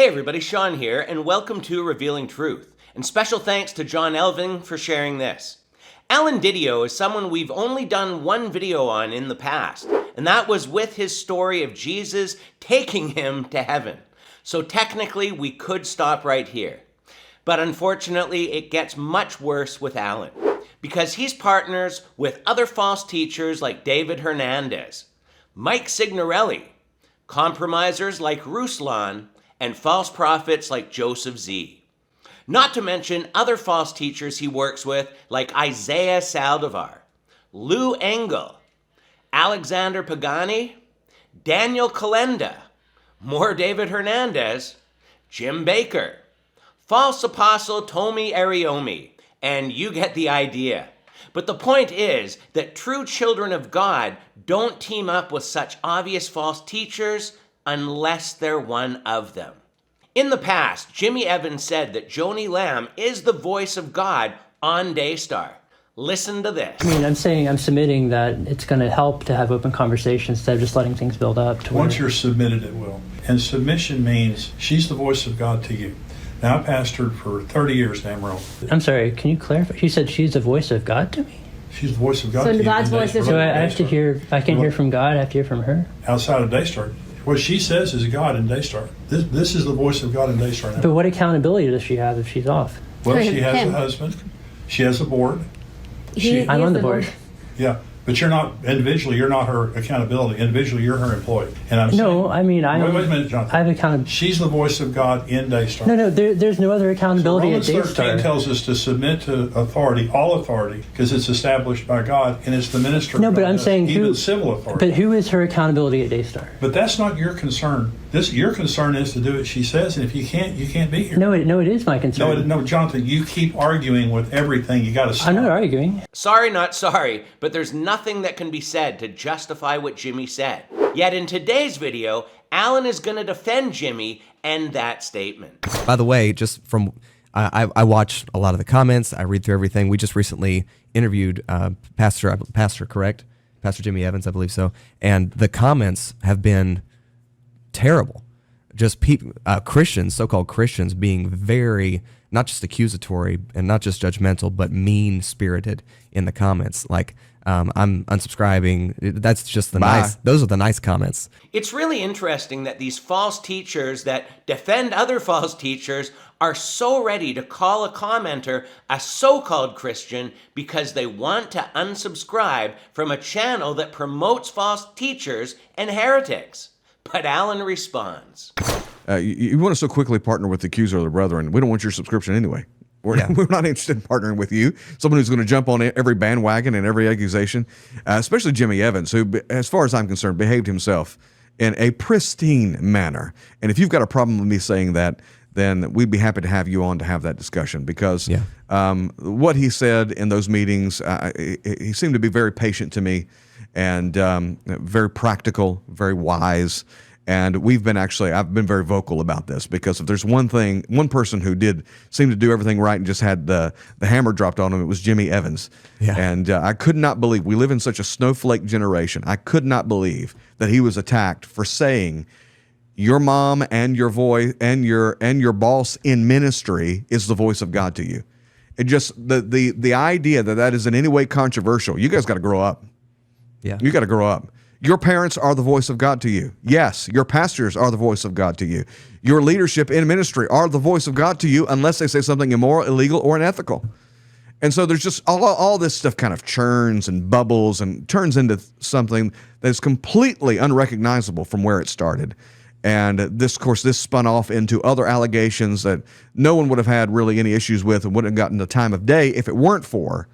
Hey everybody, Sean here, and welcome to Revealing Truth. And special thanks to John Elving for sharing this. Alan Didio is someone we've only done one video on in the past, and that was with his story of Jesus taking him to heaven. So technically, we could stop right here. But unfortunately, it gets much worse with Alan, because he's partners with other false teachers like David Hernandez, Mike Signorelli, compromisers like Ruslan, and false prophets like Joseph Z. Not to mention other false teachers he works with like Isaiah Saldivar, Lou Engel, Alexander Pagani, Daniel Kalenda, more David Hernandez, Jim Baker, false apostle Tomi Ariomi, and you get the idea. But the point is that true children of God don't team up with such obvious false teachers unless they're one of them. In the past, Jimmy Evans said that Joni Lamb is the voice of God on Daystar. Listen to this. I'm submitting that it's going to help to have open conversations instead of just letting things build up. Once you're submitted, it will. And submission means she's the voice of God to you. Now, I pastored for 30 years in Amarillo. I'm sorry, can you clarify? She said she's the voice of God to me? She's the voice of God So to you. God's voice is... So I have to hear, I can hear from God, I have to hear from her? Outside of Daystar. What she says is God in Daystar. This is the voice of God in Daystar now. But what accountability does she have if she's off? Well, she has a husband. She has a board. I'm on the board. Yeah, but you're not, individually, you're not her accountability. Individually, you're her employee. And I'm No, saying, wait a minute, Jonathan. I have accountability. She's the voice of God in Daystar. No, there's no other accountability Romans at Daystar. 13 tells us to submit to authority, all authority, because it's established by God, and it's the minister. No, but God I'm does, saying even who, civil authority. But who is her accountability at Daystar? But that's not your concern. Your concern is to do what she says, and if you can't be here. No, it is my concern. No, Jonathan, you keep arguing with everything. You got to stop. I'm not arguing. Sorry, not sorry, but there's nothing that can be said to justify what Jimmy said. Yet in today's video, Alan is going to defend Jimmy and that statement. By the way, just from I watch a lot of the comments. I read through everything. We just recently interviewed Pastor, correct? Pastor Jimmy Evans, I believe so. And the comments have been terrible. Just Christians, so-called Christians, being very, not just accusatory and not just judgmental, but mean-spirited in the comments. Like, I'm unsubscribing. That's just those are the nice comments. It's really interesting that these false teachers that defend other false teachers are so ready to call a commenter a so-called Christian because they want to unsubscribe from a channel that promotes false teachers and heretics. But Alan responds. You want to so quickly partner with the accuser of the brethren. We don't want your subscription anyway. We're not interested in partnering with you. Someone who's going to jump on every bandwagon and every accusation, especially Jimmy Evans, who, as far as I'm concerned, behaved himself in a pristine manner. And if you've got a problem with me saying that, then we'd be happy to have you on to have that discussion, because what he said in those meetings, he seemed to be very patient to me and very practical, very wise. And I've been very vocal about this, because if there's one person who did seem to do everything right and just had the hammer dropped on him, it was Jimmy Evans. Yeah. And I could not believe, we live in such a snowflake generation, I could not believe that he was attacked for saying your mom and your voice and your boss in ministry is the voice of God to you. It just, the idea that is in any way controversial, you guys got to grow up. Yeah. You got to grow up. Your parents are the voice of God to you. Yes, your pastors are the voice of God to you. Your leadership in ministry are the voice of God to you, unless they say something immoral, illegal, or unethical. And so there's just all this stuff kind of churns and bubbles and turns into something that's completely unrecognizable from where it started. And this spun off into other allegations that no one would have had really any issues with and wouldn't have gotten the time of day if it weren't for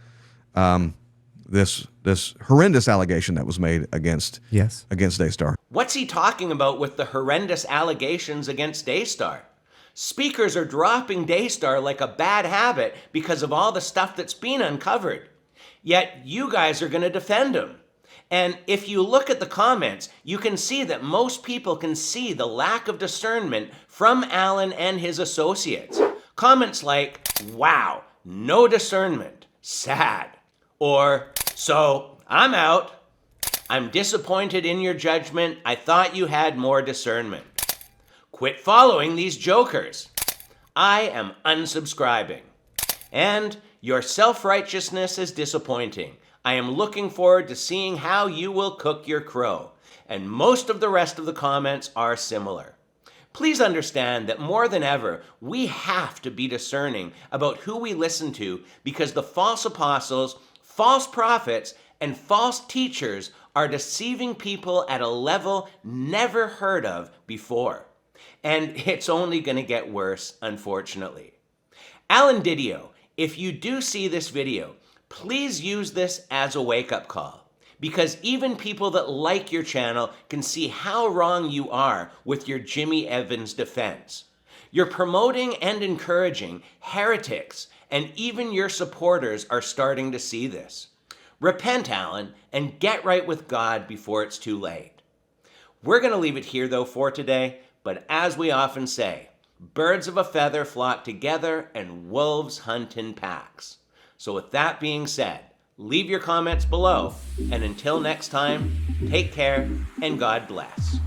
this horrendous allegation that was made against Daystar. What's he talking about with the horrendous allegations against Daystar? Speakers are dropping Daystar like a bad habit because of all the stuff that's been uncovered. Yet you guys are going to defend him. And if you look at the comments, you can see that most people can see the lack of discernment from Alan and his associates. Comments like, wow, no discernment, sad. Or, so, I'm out. I'm disappointed in your judgment. I thought you had more discernment. Quit following these jokers. I am unsubscribing. And your self-righteousness is disappointing. I am looking forward to seeing how you will cook your crow. And most of the rest of the comments are similar. Please understand that more than ever, we have to be discerning about who we listen to, because the false apostles, false prophets, and false teachers are deceiving people at a level never heard of before. And it's only going to get worse, unfortunately. Alan Didio, if you do see this video, please use this as a wake-up call. Because even people that like your channel can see how wrong you are with your Jimmy Evans defense. You're promoting and encouraging heretics, and even your supporters are starting to see this. Repent, Alan, and get right with God before it's too late. We're going to leave it here, though, for today, but as we often say, birds of a feather flock together and wolves hunt in packs. So with that being said, leave your comments below, and until next time, take care and God bless.